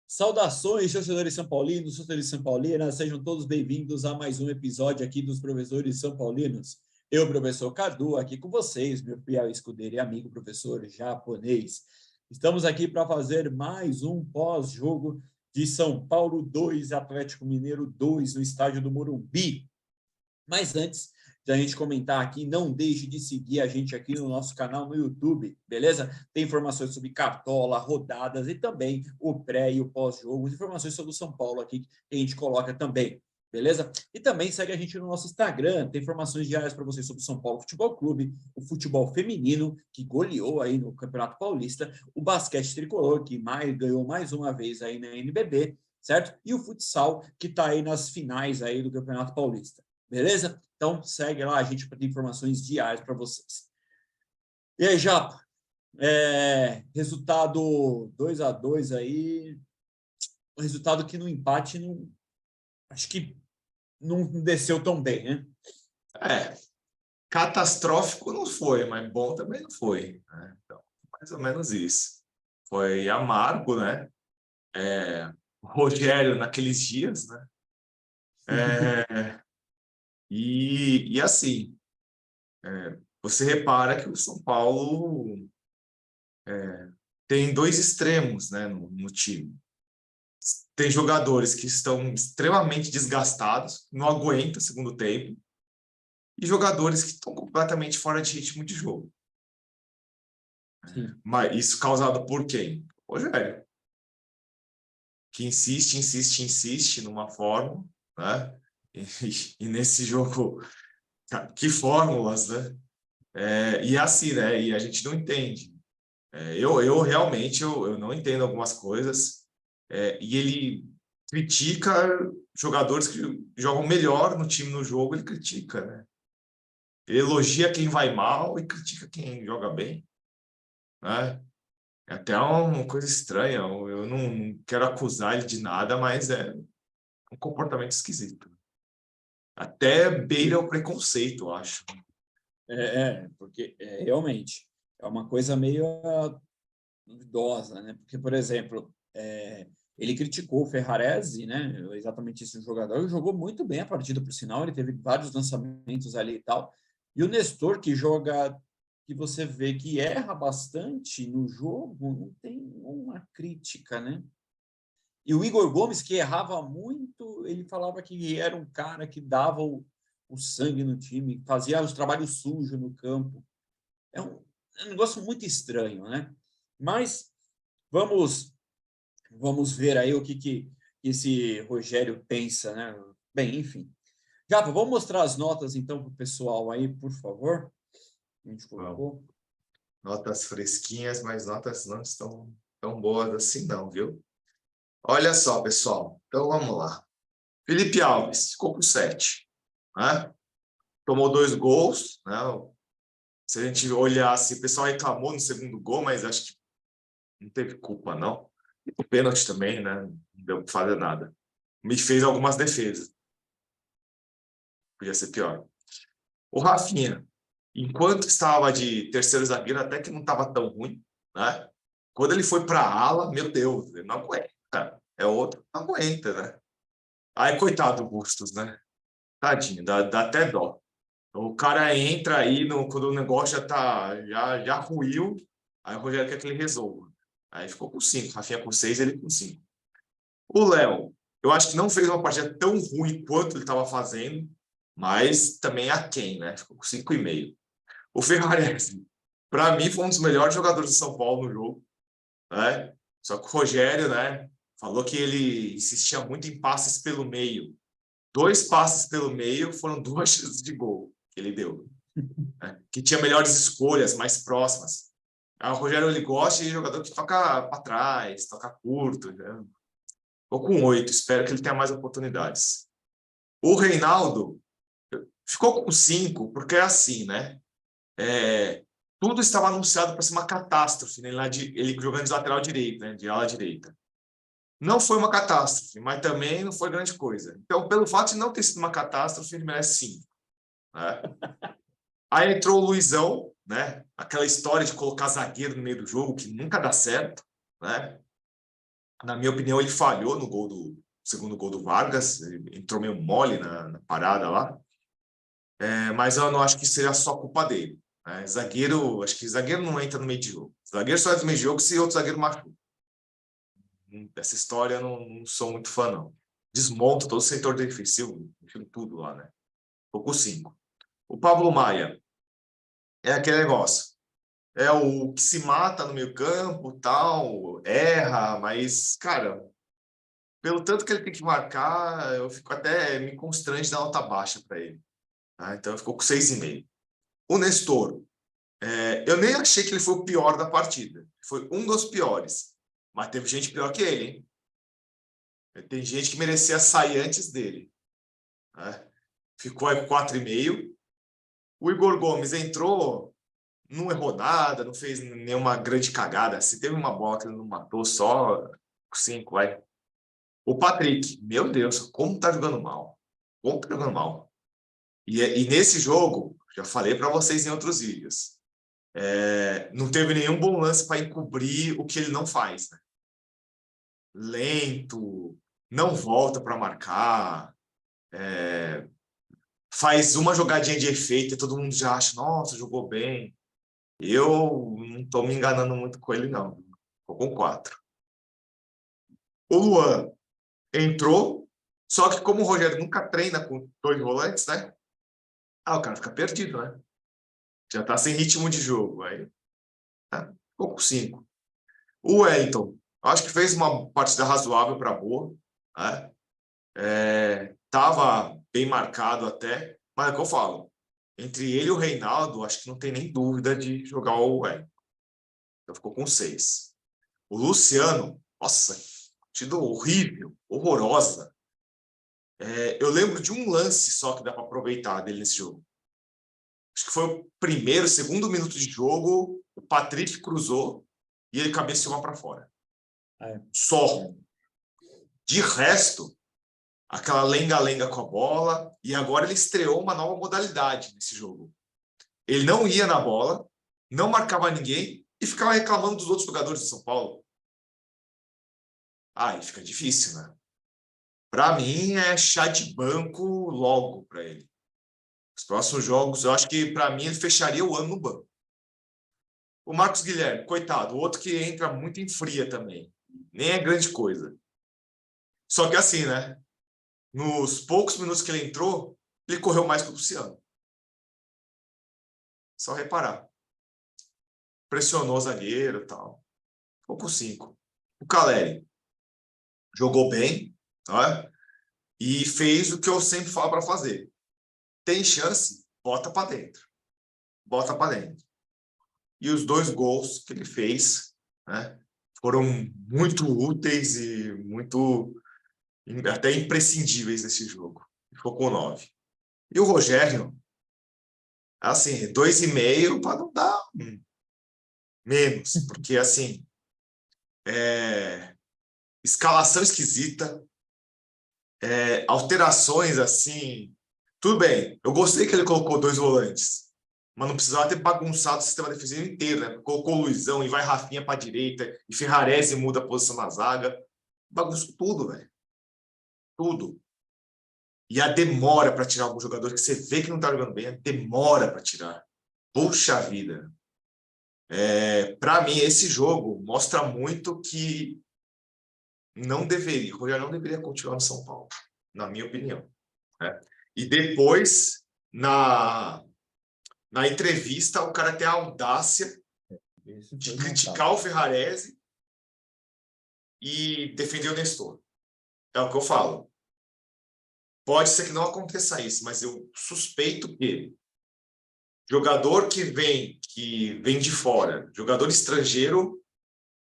Saudações, torcedores são paulinos, torcedores são paulinas, sejam todos bem-vindos a mais um episódio aqui dos Professores São Paulinos. Eu, professor Cadu, aqui com vocês, meu fiel escudeiro e amigo professor japonês. Estamos aqui para fazer mais um pós-jogo de São Paulo 2, Atlético Mineiro 2, no estádio do Morumbi. Mas antes de a gente comentar aqui, não deixe de seguir a gente aqui no nosso canal no YouTube, beleza? Tem informações sobre cartola, rodadas e também o pré e o pós-jogo, informações sobre o São Paulo aqui que a gente coloca também, beleza? E também segue a gente no nosso Instagram, tem informações diárias para vocês sobre o São Paulo Futebol Clube, o futebol feminino, que goleou aí no Campeonato Paulista, o basquete tricolor, que ganhou mais uma vez aí na NBB, certo? E o futsal, que está aí nas finais aí do Campeonato Paulista. Beleza? Então, segue lá a gente para ter informações diárias para vocês. E aí, Japa? Resultado 2-2 aí. Um resultado que no empate não, acho que não desceu tão bem, né? Catastrófico não foi, mas bom também não foi, né? Então, mais ou menos isso. Foi amargo, né? O Rogério naqueles dias, né? E assim, você repara que o São Paulo tem dois extremos, né, no time. Tem jogadores que estão extremamente desgastados, não aguentam o segundo tempo, e jogadores que estão completamente fora de ritmo de jogo. Sim. Mas isso causado por quem? Rogério, que insiste numa forma, né? E nesse jogo, que fórmulas, né? E assim, né? E a gente não entende. Eu realmente eu não entendo algumas coisas. E ele critica jogadores que jogam melhor no time no jogo, ele critica, né? Ele elogia quem vai mal e critica quem joga bem, né? É até uma coisa estranha. Eu não quero acusar ele de nada, mas é um comportamento esquisito. Até beira o preconceito, eu acho. Porque realmente é uma coisa meio duvidosa, né? Porque, por exemplo, ele criticou o Ferrarese, né? Exatamente esse jogador, ele jogou muito bem a partida, por sinal, ele teve vários lançamentos ali e tal. E o Nestor, que joga, que você vê que erra bastante no jogo, não tem uma crítica, né? E o Igor Gomes, que errava muito, ele falava que era um cara que dava o sangue no time, fazia os trabalhos sujos no campo. É um negócio muito estranho, né? Mas vamos ver aí o que esse Rogério pensa, né? Bem, enfim. Japa, vamos mostrar as notas, então, para o pessoal aí, por favor. A gente colocou. Notas fresquinhas, mas notas não estão tão boas assim não, viu? Olha só, pessoal. Então, vamos lá. Felipe Alves ficou com 7, né? Tomou 2 gols, né? Se a gente olhasse, o pessoal reclamou no segundo gol, mas acho que não teve culpa, não. E o pênalti também, né? Não deu para fazer nada. Me fez algumas defesas. Podia ser pior. O Rafinha, enquanto estava de terceiro zagueiro, até que não estava tão ruim, né? Quando ele foi para a ala, meu Deus, ele não aguenta. É outro que não aguenta, né? Aí, coitado do Bustos, né? Tadinho, dá até dó. O cara entra aí quando o negócio já ruiu, aí o Rogério quer que ele resolva. Aí ficou com 5, Rafinha com 6, ele com 5. O Léo, eu acho que não fez uma partida tão ruim quanto ele estava fazendo, mas também aquém, né? Ficou com 5,5. O Ferrarese, para mim, foi um dos melhores jogadores de São Paulo no jogo, né? Só que o Rogério, né, falou que ele insistia muito em passes pelo meio. 2 passes pelo meio foram 2 chances de gol que ele deu, né? Que tinha melhores escolhas, mais próximas. Aí o Rogério, ele gosta de jogador que toca para trás, toca curto, né? Ficou com 8, espero que ele tenha mais oportunidades. O Reinaldo ficou com 5, porque é assim, né? Tudo estava anunciado para ser uma catástrofe, né? Ele jogando de lateral direito, né? De ala direita. Não foi uma catástrofe, mas também não foi grande coisa. Então, pelo fato de não ter sido uma catástrofe, ele merece 5. Né? Aí entrou o Luizão, né? Aquela história de colocar zagueiro no meio do jogo, que nunca dá certo, né? Na minha opinião, ele falhou no segundo gol do Vargas, ele entrou meio mole na parada lá. Mas eu não acho que seja só culpa dele. Né? Acho que zagueiro não entra no meio de jogo. Zagueiro só entra no meio de jogo se outro zagueiro machuca. Essa história eu não sou muito fã, não. Desmonta todo o setor defensivo, tudo lá, né? Pouco 5. O Pablo Maia é aquele negócio. É o que se mata no meio campo, tal, erra, mas, cara, pelo tanto que ele tem que marcar, eu fico até me constrange dar nota baixa para ele. Tá? Então, ficou com 6,5. O Nestor, eu nem achei que ele foi o pior da partida. Foi um dos piores. Mas teve gente pior que ele, hein? Tem gente que merecia sair antes dele. Né? Ficou aí com 4,5. O Igor Gomes entrou, não errou nada, não fez nenhuma grande cagada. Se teve uma bola que ele não matou, só 5, vai. O Patrick, meu Deus, como tá jogando mal. Como tá jogando mal. E nesse jogo, já falei para vocês em outros vídeos, não teve nenhum bom lance para encobrir o que ele não faz. Né? Lento, não volta para marcar, faz uma jogadinha de efeito e todo mundo já acha, nossa, jogou bem. Eu não estou me enganando muito com ele, não. Estou com 4. O Luan entrou, só que como o Rogério nunca treina com 2 volantes, né? O cara fica perdido, né? Já tá sem ritmo de jogo. Aí, ficou com 5. O Wellington, acho que fez uma partida razoável para boa. Né? Tava bem marcado até, mas é o que eu falo. Entre ele e o Reinaldo, acho que não tem nem dúvida de jogar o Wellington. Então ficou com 6. O Luciano, nossa, partida horrível, horrorosa. Eu lembro de um lance só que dá para aproveitar dele nesse jogo. Acho que foi o primeiro, segundo minuto de jogo, o Patrick cruzou e ele cabeceou para fora. Só. De resto, aquela lenga-lenga com a bola, e agora ele estreou uma nova modalidade nesse jogo. Ele não ia na bola, não marcava ninguém e ficava reclamando dos outros jogadores de São Paulo. Aí fica difícil, né? Para mim, é chá de banco logo para ele. Os próximos jogos, eu acho que para mim ele fecharia o ano no banco. O Marcos Guilherme, coitado, o outro que entra muito em fria também. Nem é grande coisa. Só que assim, né? Nos poucos minutos que ele entrou, ele correu mais que o Luciano. Só reparar. Pressionou o zagueiro e tal. Ficou com 5. O Caleri jogou bem, né? E fez o que eu sempre falo para fazer. Tem chance, bota para dentro. Bota para dentro. E os 2 gols que ele fez, né, foram muito úteis e muito até imprescindíveis nesse jogo. Ficou com 9. E o Rogério, assim, 2,5 para não dar menos, porque assim, escalação esquisita, alterações assim. Tudo bem, eu gostei que ele colocou 2 volantes, mas não precisava ter bagunçado o sistema defensivo inteiro, né? Colocou o Luizão e vai Rafinha para a direita, e Ferrarese muda a posição na zaga. Bagunçou tudo, velho. Tudo. E a demora para tirar algum jogador que você vê que não está jogando bem, a demora para tirar. Puxa vida. Para mim, esse jogo mostra muito que o Rogério não deveria continuar no São Paulo, na minha opinião. Né? E depois, na entrevista, o cara tem a audácia de criticar o Ferrarese e defender o Nestor. É o que eu falo. Pode ser que não aconteça isso, mas eu suspeito que jogador que vem de fora, jogador estrangeiro,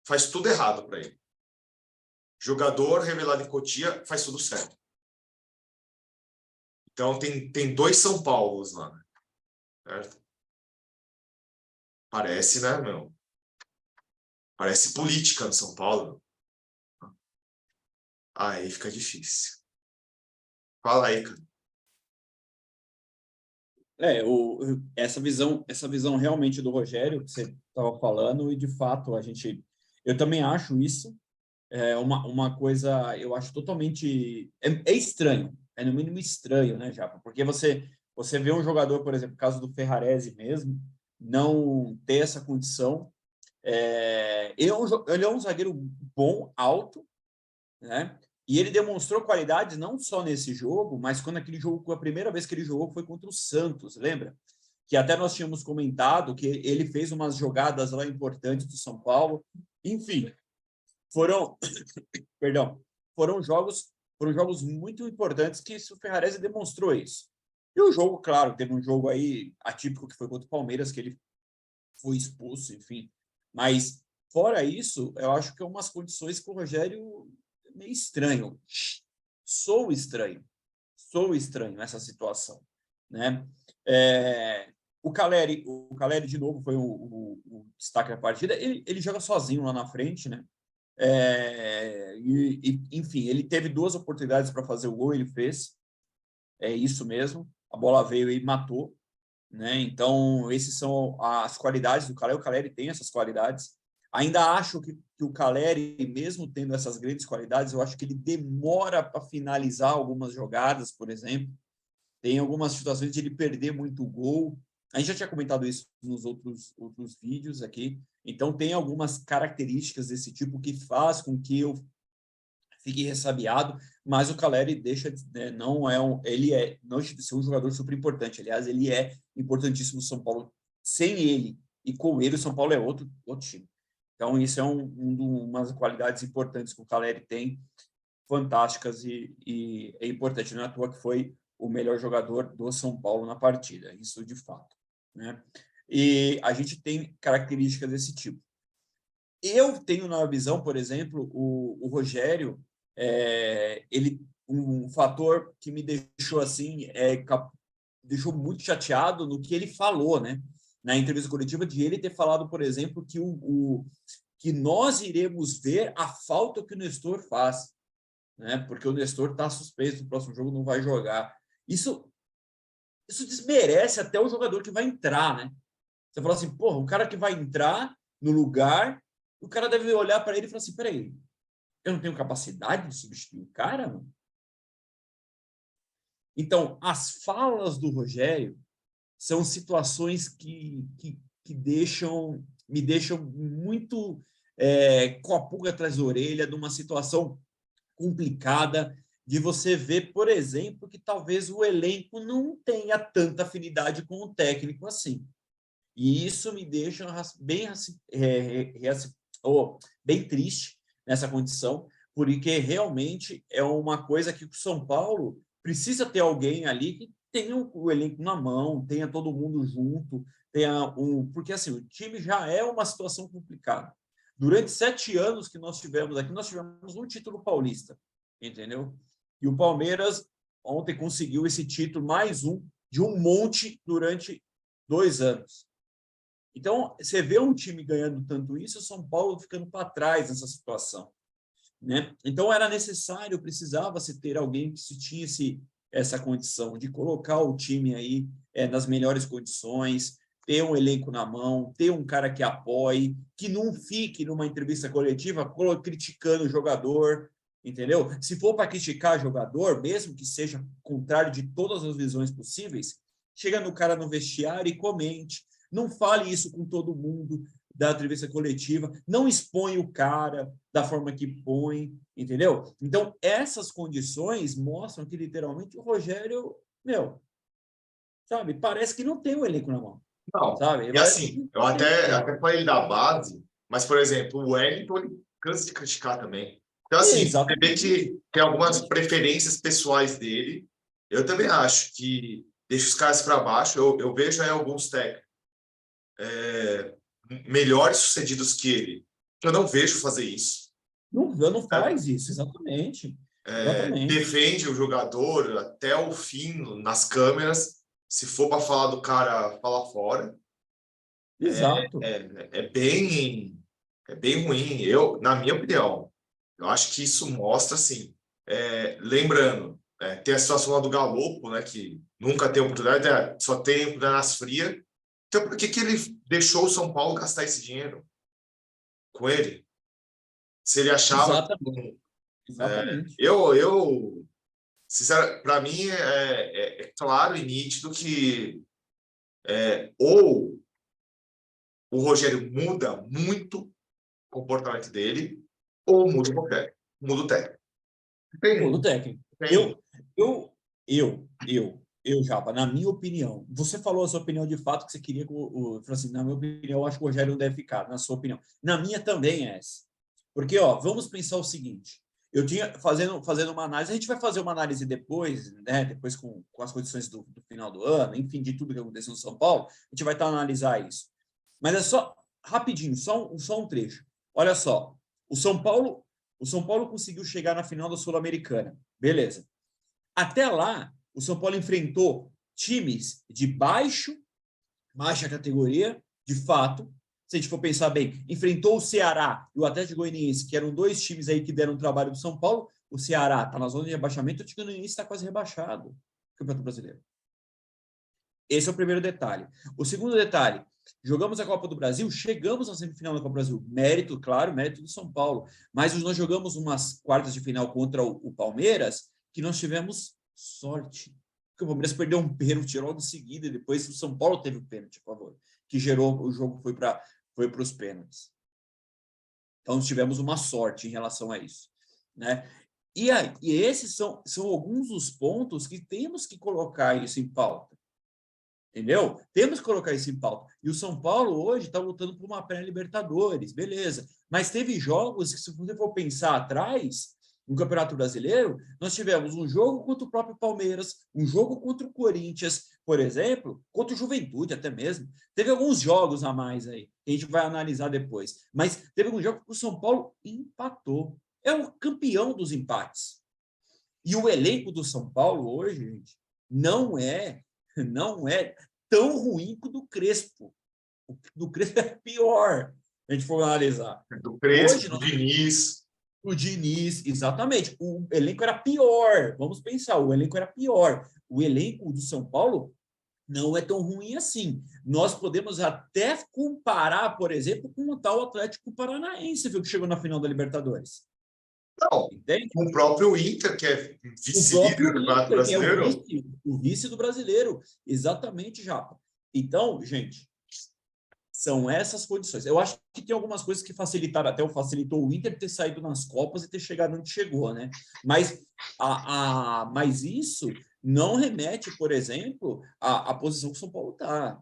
faz tudo errado para ele. Jogador revelado em Cotia faz tudo certo. Então tem 2 São Paulos lá, né? Certo? Parece, né, meu? Parece política no São Paulo. Aí fica difícil. Fala aí, cara. Essa visão realmente do Rogério que você estava falando, e de fato eu também acho isso. uma coisa, eu acho totalmente... É estranho, é no mínimo estranho, né, Japa? Porque você vê um jogador, por exemplo, no caso do Ferrarese mesmo, não ter essa condição. Ele é um zagueiro bom, alto, né? E ele demonstrou qualidade não só nesse jogo, mas quando aquele jogo, a primeira vez que ele jogou foi contra o Santos, lembra? Que até nós tínhamos comentado que ele fez umas jogadas lá importantes do São Paulo. Enfim, foram, perdão, foram jogos muito importantes que o Ferrarese demonstrou isso. E o jogo, claro, teve um jogo aí atípico que foi contra o Palmeiras, que ele foi expulso, enfim. Mas, fora isso, eu acho que é umas condições que o Rogério é meio estranho. Sou estranho nessa situação, né? O Caleri, de novo, foi o destaque da partida. Ele joga sozinho lá na frente, né? Enfim, ele teve 2 oportunidades para fazer o gol, ele fez. É isso mesmo. A bola veio e matou, né? Então, esses são as qualidades do Caleri. O Caleri tem essas qualidades. Ainda acho que o Caleri, mesmo tendo essas grandes qualidades, eu acho que ele demora para finalizar algumas jogadas, por exemplo. Tem algumas situações de ele perder muito gol. A gente já tinha comentado isso nos outros vídeos aqui. Então, tem algumas características desse tipo que faz com que eu fique ressabiado, mas o Caleri deixa, né, não deixa de ser um jogador super importante. Aliás, ele é importantíssimo no São Paulo. Sem ele e com ele, o São Paulo é outro time. Então, isso é umas qualidades importantes que o Caleri tem, fantásticas e é importante. Não é à toa que foi o melhor jogador do São Paulo na partida, isso de fato, né? E a gente tem características desse tipo. Eu tenho na visão, por exemplo, o Rogério, um fator que me deixou assim, deixou muito chateado no que ele falou, né? Na entrevista coletiva, de ele ter falado, por exemplo, que nós iremos ver a falta que o Nestor faz, né? Porque o Nestor está suspenso, no próximo jogo não vai jogar. Isso desmerece até o jogador que vai entrar, né? Você fala assim, porra, o cara que vai entrar no lugar, o cara deve olhar para ele e falar assim, peraí, eu não tenho capacidade de substituir o cara, mano? Então, as falas do Rogério são situações que me deixam muito com a pulga atrás da orelha, de uma situação complicada, de você ver, por exemplo, que talvez o elenco não tenha tanta afinidade com o técnico assim. E isso me deixa bem triste nessa condição, porque realmente é uma coisa que o São Paulo precisa ter alguém ali que tenha o elenco na mão, tenha todo mundo junto, porque assim, o time já é uma situação complicada. Durante 7 anos que nós tivemos aqui, nós tivemos um título paulista, entendeu? E o Palmeiras ontem conseguiu esse título, mais um, de um monte durante 2 anos. Então, você vê um time ganhando tanto isso, o São Paulo ficando para trás nessa situação, né? Então, era necessário, precisava-se ter alguém que se tinha essa condição de colocar o time aí nas melhores condições, ter um elenco na mão, ter um cara que apoie, que não fique numa entrevista coletiva criticando o jogador, entendeu? Se for para criticar jogador, mesmo que seja contrário de todas as visões possíveis, chega no cara no vestiário e comente. Não fale isso com todo mundo da entrevista coletiva, não expõe o cara da forma que põe, entendeu? Então, essas condições mostram que, literalmente, o Rogério, sabe, parece que não tem o elenco na mão, Não, sabe? e assim, eu até falei da base, mas, por exemplo, o Wellington, ele cansa de criticar também. Então, assim, você vê que tem algumas preferências pessoais dele. Eu também acho que deixa os caras para baixo. Eu vejo aí alguns técnicos melhores sucedidos que ele. Eu não vejo fazer isso. Não faz isso, exatamente. Exatamente. Defende o jogador até o fim nas câmeras. Se for para falar do cara, fala fora. Exato. É bem ruim. Na minha opinião, eu acho que isso mostra, assim, lembrando, tem a situação lá do Galopo, né, que nunca tem oportunidade, só tem oportunidade nas frias. Então, por que ele deixou o São Paulo gastar esse dinheiro com ele? se ele achava... Exatamente. Exatamente. Sinceramente, para mim, é claro e nítido que ou o Rogério muda muito o comportamento dele, ou muda o técnico. Muda o técnico. Tem. Japa, na minha opinião, você falou a sua opinião de fato que você queria que falou assim, na minha opinião, eu acho que o Rogério não deve ficar, na sua opinião. Na minha também é essa. Porque, vamos pensar o seguinte, eu tinha, fazendo uma análise, a gente vai fazer uma análise depois, né, depois com as condições do final do ano, enfim, de tudo que aconteceu no São Paulo, a gente vai estar a analisar isso. Mas é só, rapidinho, só um trecho. Olha só, o São Paulo conseguiu chegar na final da Sul-Americana. Beleza. Até lá, o São Paulo enfrentou times de baixa categoria, de fato. Se a gente for pensar bem, enfrentou o Ceará e o Atlético Goianiense, que eram dois times aí que deram trabalho para o São Paulo. O Ceará está na zona de rebaixamento, o Atlético Goianiense está quase rebaixado no Campeonato Brasileiro. Esse é o primeiro detalhe. O segundo detalhe, jogamos a Copa do Brasil, chegamos na semifinal da Copa do Brasil. Mérito, claro, mérito do São Paulo. Mas nós jogamos umas quartas de final contra o Palmeiras, que nós tivemos sorte. Porque o Palmeiras perdeu um pênalti logo em seguida, e depois o São Paulo teve um pênalti a favor, que gerou, o jogo foi para os pênaltis. Então, tivemos uma sorte em relação a isso, né? E esses são alguns dos pontos que temos que colocar isso em pauta. Entendeu? Temos que colocar isso em pauta. E o São Paulo hoje está lutando por uma pré-Libertadores, beleza. Mas teve jogos que, se você for pensar atrás, no Campeonato Brasileiro, nós tivemos um jogo contra o próprio Palmeiras, um jogo contra o Corinthians, por exemplo, contra o Juventude até mesmo. Teve alguns jogos a mais aí, que a gente vai analisar depois. Mas teve um jogo que o São Paulo empatou. É o campeão dos empates. E o elenco do São Paulo hoje, gente, não é tão ruim que o do Crespo. O do Crespo é pior, a gente for analisar. Do Crespo, do Diniz. O Diniz, exatamente. O elenco era pior. Vamos pensar, o elenco era pior. O elenco do São Paulo não é tão ruim assim. Nós podemos até comparar, por exemplo, com o tal Atlético Paranaense, viu, que chegou na final da Libertadores. Não, entende? O próprio Inter, que é vice-líder do Campeonato Brasileiro. É o vice do brasileiro. Exatamente, Japa. Então, gente, são essas condições. Eu acho que tem algumas coisas que facilitaram, até facilitou o Inter ter saído nas Copas e ter chegado onde chegou, né? Mas, mas isso não remete, por exemplo, à posição que o São Paulo está.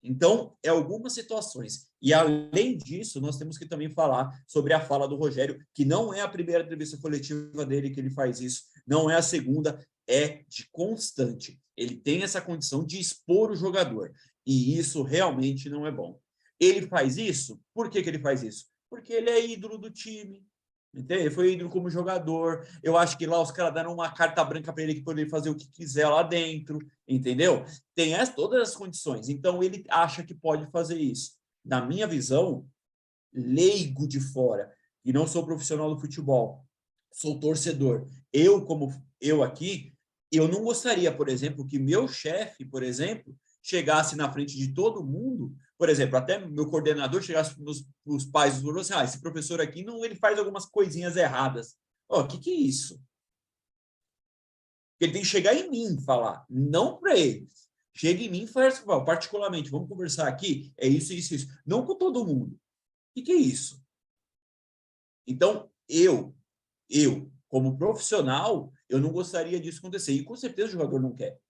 Então, algumas situações. E, além disso, nós temos que também falar sobre a fala do Rogério, que não é a primeira entrevista coletiva dele que ele faz isso, não é a segunda, é de constante. Ele tem essa condição de expor o jogador, e isso realmente não é bom. Ele faz isso? Por que ele faz isso? Porque ele é ídolo do time, entende? Ele foi ídolo como jogador. Eu acho que lá os caras deram uma carta branca para ele que poderia fazer o que quiser lá dentro, entendeu? Tem todas as condições. Então, ele acha que pode fazer isso. Na minha visão, leigo de fora, e não sou profissional do futebol, sou torcedor. Eu aqui, eu não gostaria, por exemplo, que meu chefe, por exemplo, chegasse na frente de todo mundo, por exemplo, até meu coordenador chegasse para os pais e falou assim, esse professor aqui, não, ele faz algumas coisinhas erradas. Que é isso? Ele tem que chegar em mim e falar, não para eles. Chega em mim e fala assim, particularmente, vamos conversar aqui, é isso, isso, isso. Não com todo mundo. O que é isso? Então, eu, como profissional, eu não gostaria disso acontecer. E com certeza o jogador não quer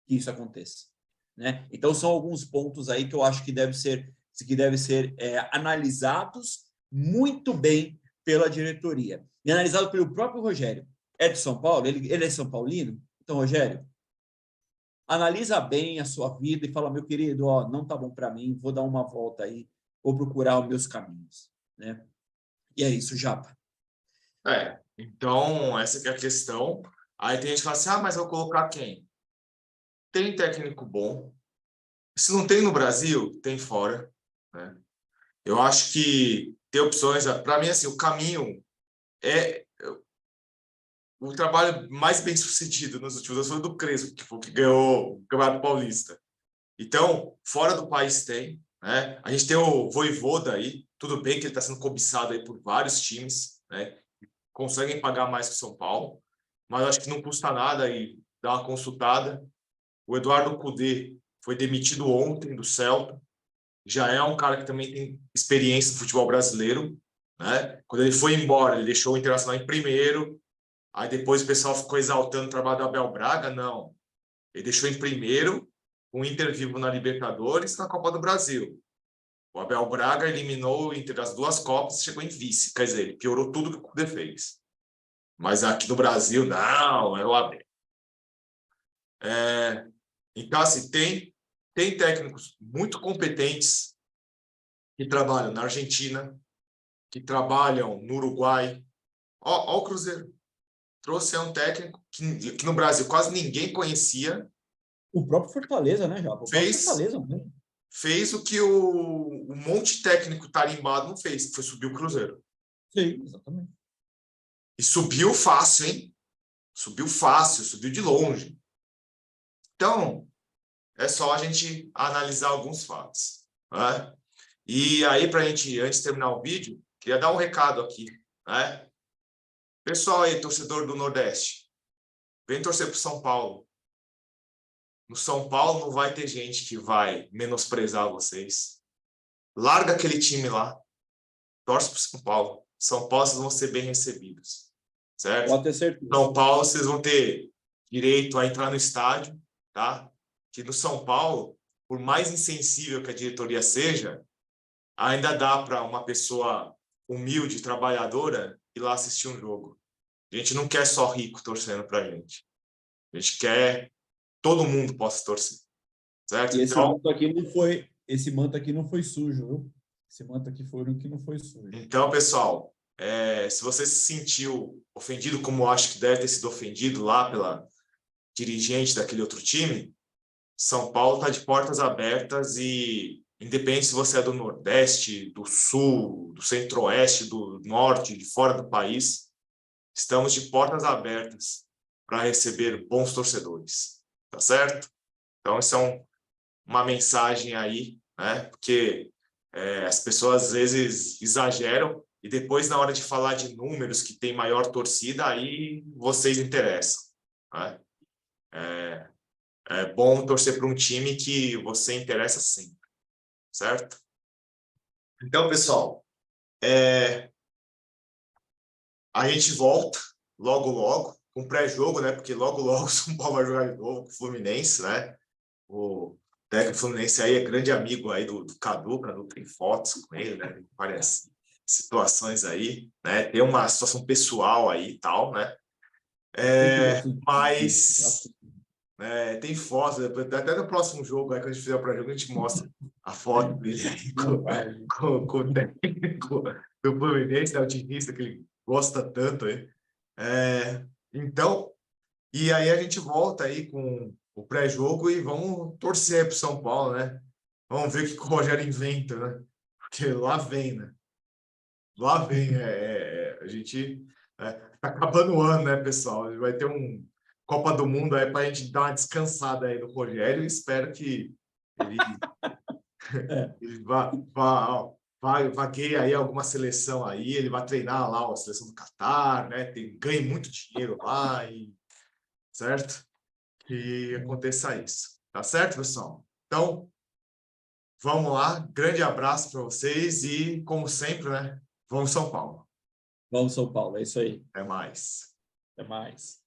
que isso aconteça, né? Então, são alguns pontos aí que eu acho que devem ser analisados muito bem pela diretoria. E analisado pelo próprio Rogério. É de São Paulo? Ele é São Paulino? Então, Rogério, analisa bem a sua vida e fala, meu querido, não tá bom para mim, vou dar uma volta aí, vou procurar os meus caminhos, né? E é isso, Japa. Então, essa que é a questão. Aí tem gente que fala assim, mas eu vou colocar quem? Tem técnico bom. Se não tem no Brasil, tem fora, né? Eu acho que tem opções. Para mim, assim, o caminho é o trabalho mais bem sucedido nos últimos anos foi do Crespo, que foi o que ganhou o Campeonato Paulista. Então, fora do país tem, né? A gente tem o Vojvoda aí, tudo bem que ele está sendo cobiçado aí por vários times, né? Conseguem pagar mais que o São Paulo, mas acho que não custa nada aí dar uma consultada. O Eduardo Cudê foi demitido ontem do Celta, já é um cara que também tem experiência no futebol brasileiro, né? Quando ele foi embora, ele deixou o Internacional em primeiro, aí depois o pessoal ficou exaltando o trabalho do Abel Braga, não. Ele deixou em primeiro, com o Inter vivo na Libertadores e na Copa do Brasil. O Abel Braga eliminou o Inter das duas Copas e chegou em vice, quer dizer, ele piorou tudo que o Cudê fez. Mas aqui no Brasil, não, é o Abel. Então, assim, tem técnicos muito competentes que trabalham na Argentina, que trabalham no Uruguai. Ó o Cruzeiro. Trouxe um técnico que no Brasil quase ninguém conhecia. O próprio Fortaleza, né, Japa? O próprio Fortaleza, né? Fez o que o monte técnico tarimbado não fez, que foi subir o Cruzeiro. Sim, exatamente. E subiu fácil, hein? Subiu fácil, subiu de longe. Então, é só a gente analisar alguns fatos, né? E aí, para a gente, antes de terminar o vídeo, queria dar um recado aqui, né? Pessoal aí, torcedor do Nordeste, vem torcer para o São Paulo. No São Paulo não vai ter gente que vai menosprezar vocês. Larga aquele time lá, torce para o São Paulo. São Paulo vocês vão ser bem recebidos, certo? Pode ter certeza. São Paulo vocês vão ter direito a entrar no estádio, tá? Que no São Paulo, por mais insensível que a diretoria seja, ainda dá para uma pessoa humilde, trabalhadora, ir lá assistir um jogo. A gente não quer só rico torcendo para a gente. A gente quer todo mundo possa torcer, certo? E Então, esse manto aqui não foi sujo, viu? Esse manto aqui foi o que não foi sujo. Então, pessoal, se você se sentiu ofendido, como eu acho que deve ter sido ofendido lá pela dirigente daquele outro time, São Paulo está de portas abertas e, independente se você é do Nordeste, do Sul, do Centro-Oeste, do Norte, de fora do país, estamos de portas abertas para receber bons torcedores, tá certo? Então, essa é uma mensagem aí, né? Porque as pessoas às vezes exageram e depois, na hora de falar de números que tem maior torcida, aí vocês interessam, né? É bom torcer para um time que você interessa sempre, certo? Então, pessoal, a gente volta logo, logo, com pré-jogo, né? Porque logo, logo o São Paulo vai jogar de novo com o Fluminense, né? O técnico Fluminense aí é grande amigo aí do Cadu. O Cadu tem fotos com ele, né? Tem várias situações aí, né? Tem uma situação pessoal aí e tal, né? Mas tem fotos, até no próximo jogo, aí, quando a gente fizer o pré-jogo, a gente mostra a foto dele aí com o técnico do Fluminense, né? O otimista que ele gosta tanto aí. Então, e aí a gente volta aí com o pré-jogo e vamos torcer para o São Paulo, né? Vamos ver o que o Rogério inventa, né? Porque lá vem, né? Lá vem. A gente tá acabando o ano, né, pessoal? Vai ter um Copa do Mundo aí para a gente dar uma descansada aí do Rogério e espero que ele vagueie aí alguma seleção aí, ele vai treinar lá a seleção do Catar, né? Ganhe muito dinheiro lá, certo? Que aconteça isso. Tá certo, pessoal? Então, vamos lá. Grande abraço para vocês e, como sempre, né? Vamos São Paulo. Vamos, São Paulo, é isso aí. Até mais. Até mais.